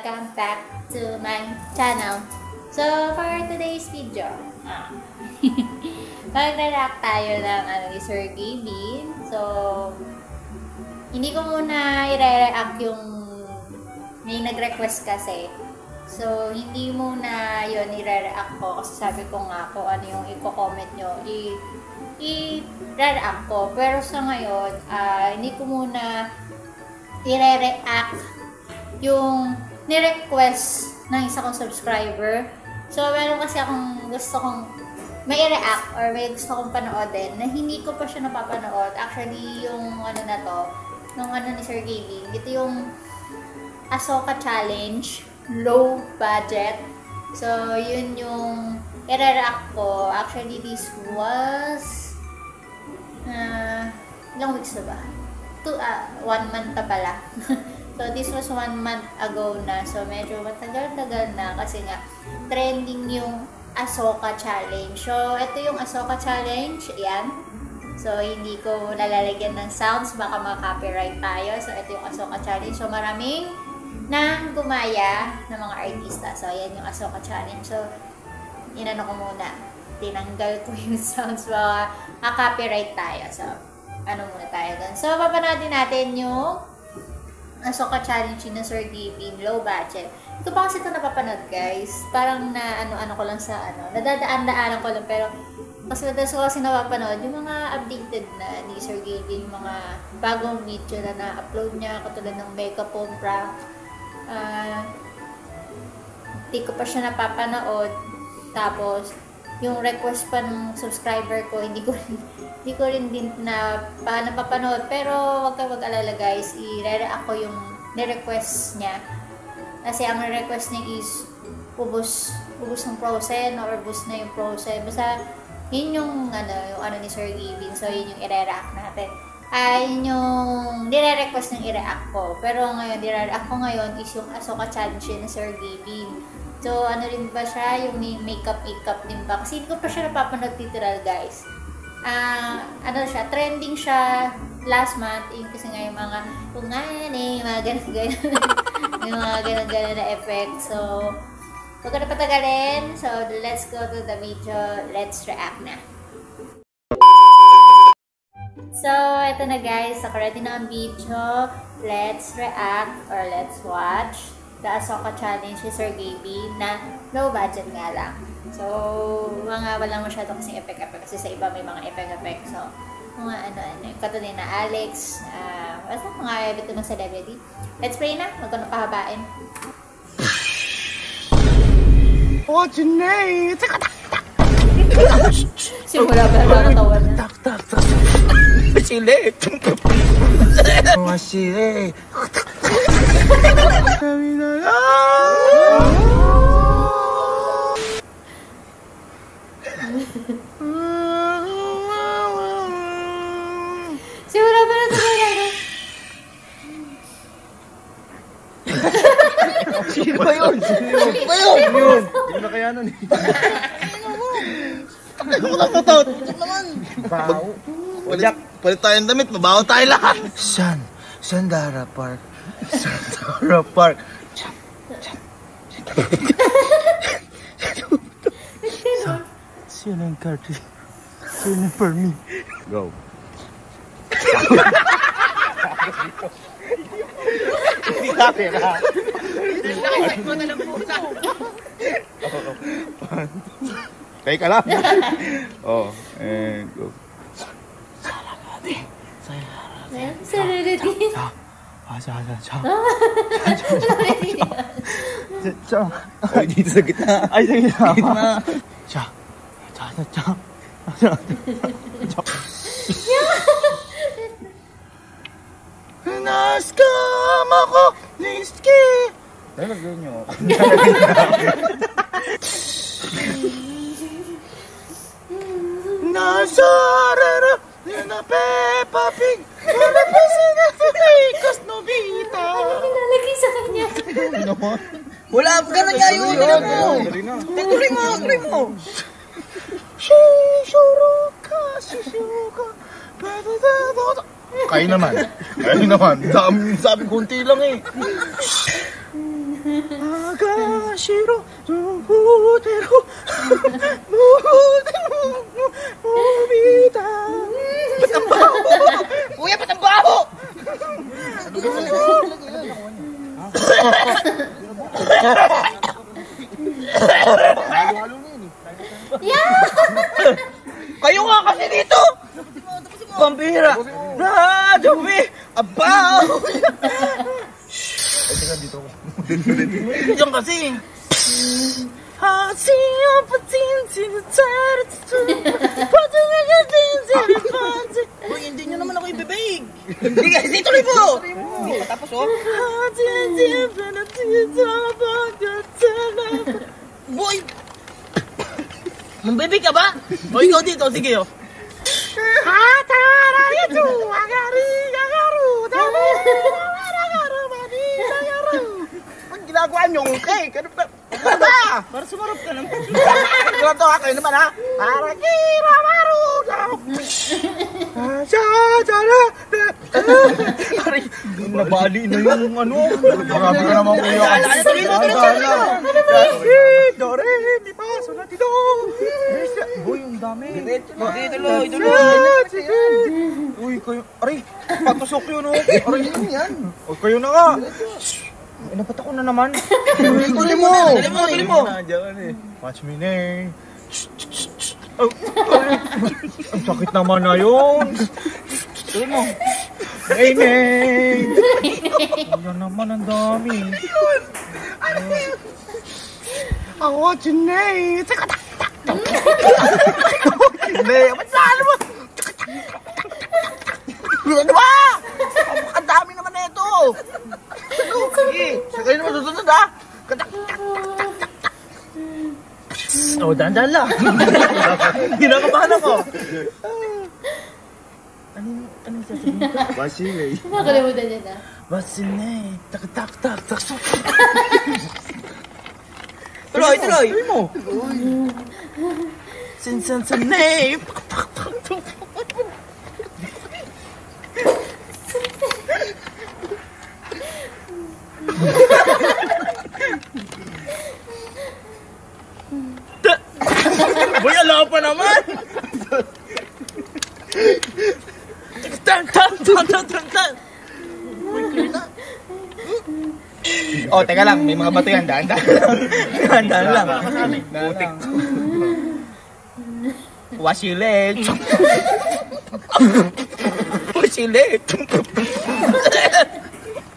welcome back to my channel. So, for today's video, mag-react tayo ng ni Sir Gavin. So, hindi ko muna i-react yung may nag-request kasi. So, hindi muna yun i-react ko kasi sabi ko nga kung ano yung i-comment nyo, i-react ko. Pero sa ngayon, hindi ko muna i-react yung ni-request ng isa kong subscriber. So, meron kasi akong gusto kong may i-react or may gusto kong panoodin na hindi ko pa siya napapanood. Actually, yung ano na to, nung ano ni Sir Gavin, ito yung Ahsoka Challenge, low budget. So, yun yung i-react ko. Actually, this was ilang weeks na ba? 1 month na pala. So, this was 1 month ago na. So, medyo matagal-tagal na kasi nga trending yung Ahsoka Challenge. So, ito yung Ahsoka Challenge. Ayan. So, hindi ko nalalagyan ng sounds. Baka maka-copyright tayo. So, ito yung Ahsoka Challenge. So, maraming nang gumaya ng mga artista. So, ayan yung Ahsoka Challenge. So, inano ko muna. Tinanggal ko yung sounds. Baka maka-copyright tayo. So, ano muna tayo doon. So, papanoodin natin yung Ahsoka Challenge na Sir Gavin, low budget. Ito pa kasi ito napapanood, guys. Parang na ano ko lang sa nadadaan-daanan ko lang. Pero, kasi madalas ko kasi napapanood yung mga updated na ni Sir Gavin, yung mga bagong video na na-upload niya, katulad ng Mega Phone Prank. Hindi ko pa siya napapanood. Tapos, yung request pa ng subscriber ko, hindi ko rin din na napapanood. Pero wag kang mag-alala, guys, i-react ko yung ni-request niya. Kasi ang request niya is ubos ng Frozen or ubos na yung Frozen. Basta yun yung ano ni Sir Gavin. So yun yung i-react natin. Yun yung nire-request ng i-react ko. Pero ngayon, i-react ko ngayon is yung Ahsoka Challenge ni Sir Gavin. So, ano rin ba siya? Yung makeup din ba? Kasi hindi ko pa siya napapanood literal, guys. Ano siya? Trending siya last month. Yung kasi nga yung mga mga ganun-ganun. Yung mga ganun-ganun na effect. So, huwag ka na patagalin. So, let's go to the video. Let's react na. So, ito na, guys. Ako ready na ang video. Let's react or let's watch the Ahsoka Challenge ni Sir Gavin na low budget nga lang. So, walang masyado kasing effect kasi sa iba may mga effect. So, mga katulad na Alex, basta mga iba't ibang celebrity. Let's play na. Huwag ko na pahabain. What's your name? Simula ba nakatawa na? Tak. Sili. Mga sili. Simula ba na? Sino ba yun? Hindi na kaya nun eh. Takay ko lang ito. Ito naman. Baho. Palit tayong damit. Mabaho tayo lahat. Sandara Park. Ceiling curtain. Ceiling for me. Go. Hindi natin ha. Nakikita mo na lang pusa. Kaya ka lang. And go. Saragati. Ay, dito sa gitna. Ay, sa gitna. Naskam ako, Liski. Nalagyan nyo. Nasarara, na Peppa Pig. Kas Nobita. Nalagay sa kanya. Wala ka na kayo. Tuloy mo. Shishuka. Kayo naman. Sabi konti lang eh. 아가시로 무대로 무비다. Ba't ang baho? Kuya, ba't ang baho? Yeah! Kayo nga kasi dito! Pambira! Dumi! Abaw! Ay, teka, dito ako. Diyan kasi. Uy, hindi nyo naman ako ibibig. Hindi kasi, tuloy mo! Hindi pa tapos, oh. Boy! Mambibig ka ba? O, ikaw dito, sige, oh. Ang ginagawa nyo, okay? Ano ba? Ano ba? Para sumarap ka naman. Ganito ka kayo naman, ha? Para kira marugaw. Aray, nabali na yung ano. Grabe ka naman, kuya. Tuloy mo, tuloy mo. Dore, di pa, sunati do. Boy, yung dami. Tuloy, tuloy. Uy, kayo. Aray, patusok yun, oh. Aray, yun yan. O, kayo na nga. Inapat ako na naman. Tuloy mo. Tuloy mo. Watch me, Nay. Ang sakit naman na yun. Tuloy mo. Nay, Nay. Ayan naman, ang dami. I want you, Nay. Nay, ba't saan mo? Ano ba? Ang dami naman na ito. Sige, sakay naman susunod, ha? Oh, dahan-dahan lang. Ginakabahan ako. Anong sasabihin ko? Basile. Nakalimutan niya na. Basile. Tak. Tuloy. Tuloy mo. Sinsansanay. Boy, alam pa naman! Tan! Oh, teka lang, may mga bato yan, dahan-dahan lang. Putik. Wasile.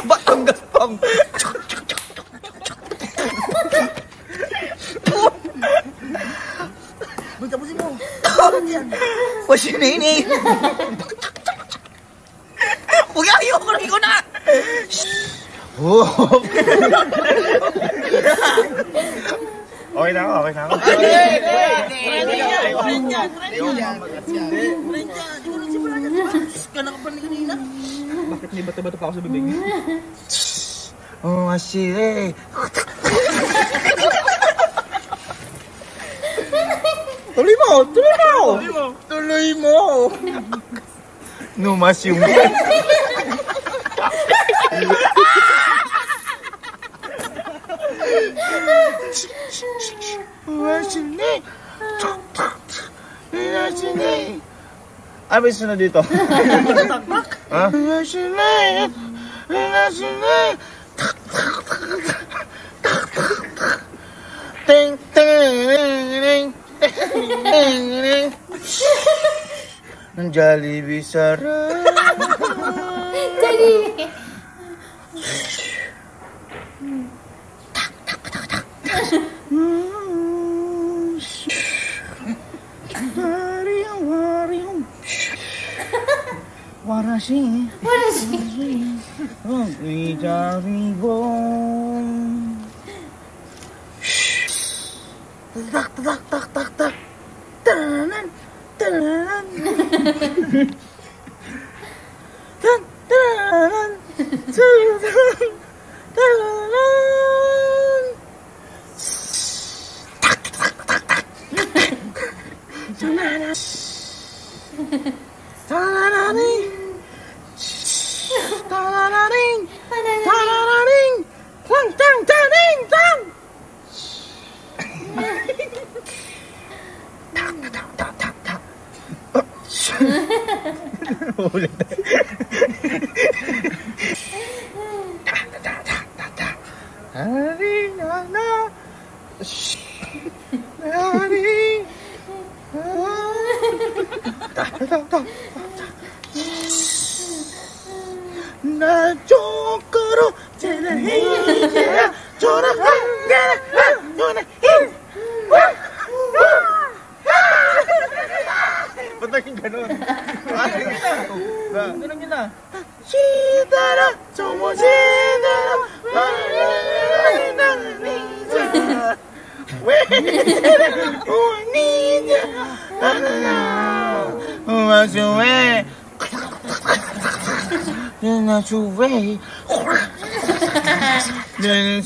Ba't ang gaspang? Tapusin mo. Wasinini. Huwag ayoko na. Okay na ako. Bakit may bato-bato pa ako sa bibig? Oh, asire. Tuloy mo. Numas yung... Ano ba yung sunod dito? Ha? Ting. Ang Jollibee sarap. Jollibee. Warashi. Tak. Taranan. Tang Ulit. Hari na na. Hari. 나 쪽으로 제나해 전화한게 전화해 ba't naging ganun? Ganun yun na. 시달아 정말 시달아 왜 우니냐 와주왜 나 주왜 너는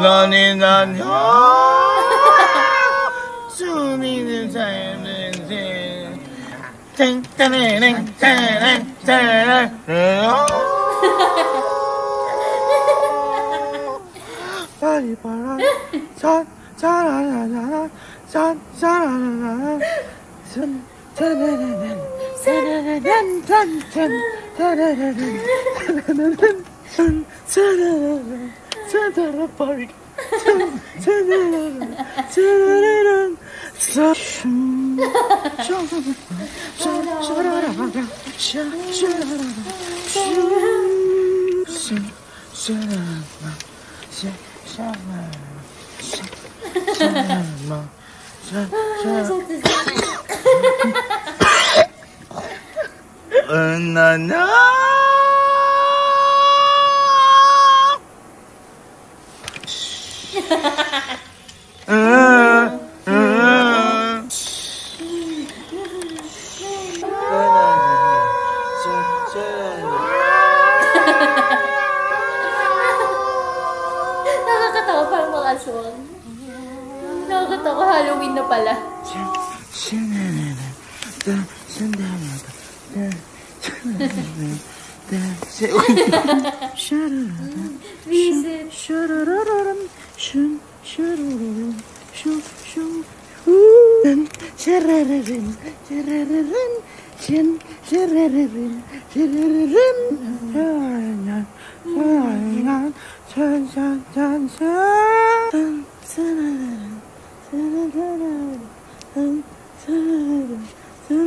너는 난 주민은 자연은 빨리 빨아 짜라라라 짜라라라 나나 Nakakatawa parang mga aswang. Nakakatawa, Halloween na pala.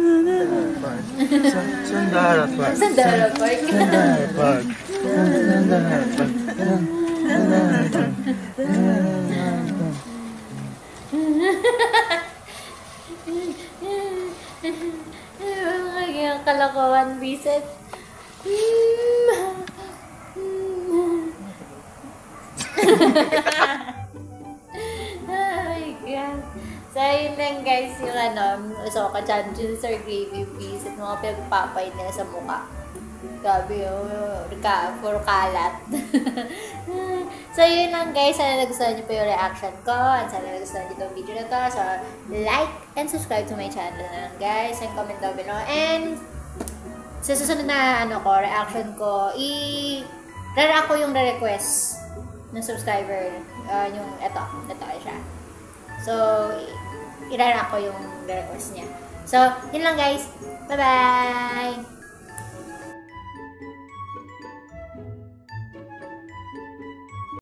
Sandara Park. Sandara Park. Sandara Park. Sandara Park. Ang kalokohan, Vincent. Oh my God. So, yun lang guys, yung Usoka Chanchul, Sir Gravy Peas, at mga pinagpapay nila sa mukha. Grabe puro kalat. So, yun lang guys, sana nagustuhan niyo po yung reaction ko, at sana nagustuhan niyo itong video na to. So, like and subscribe to my channel na lang guys, and comment down below. And, sa susunod na reaction ko, i-react ko yung request ng subscriber, yung ito siya. So, i-react ko yung request niya. So, yun lang guys. Bye-bye!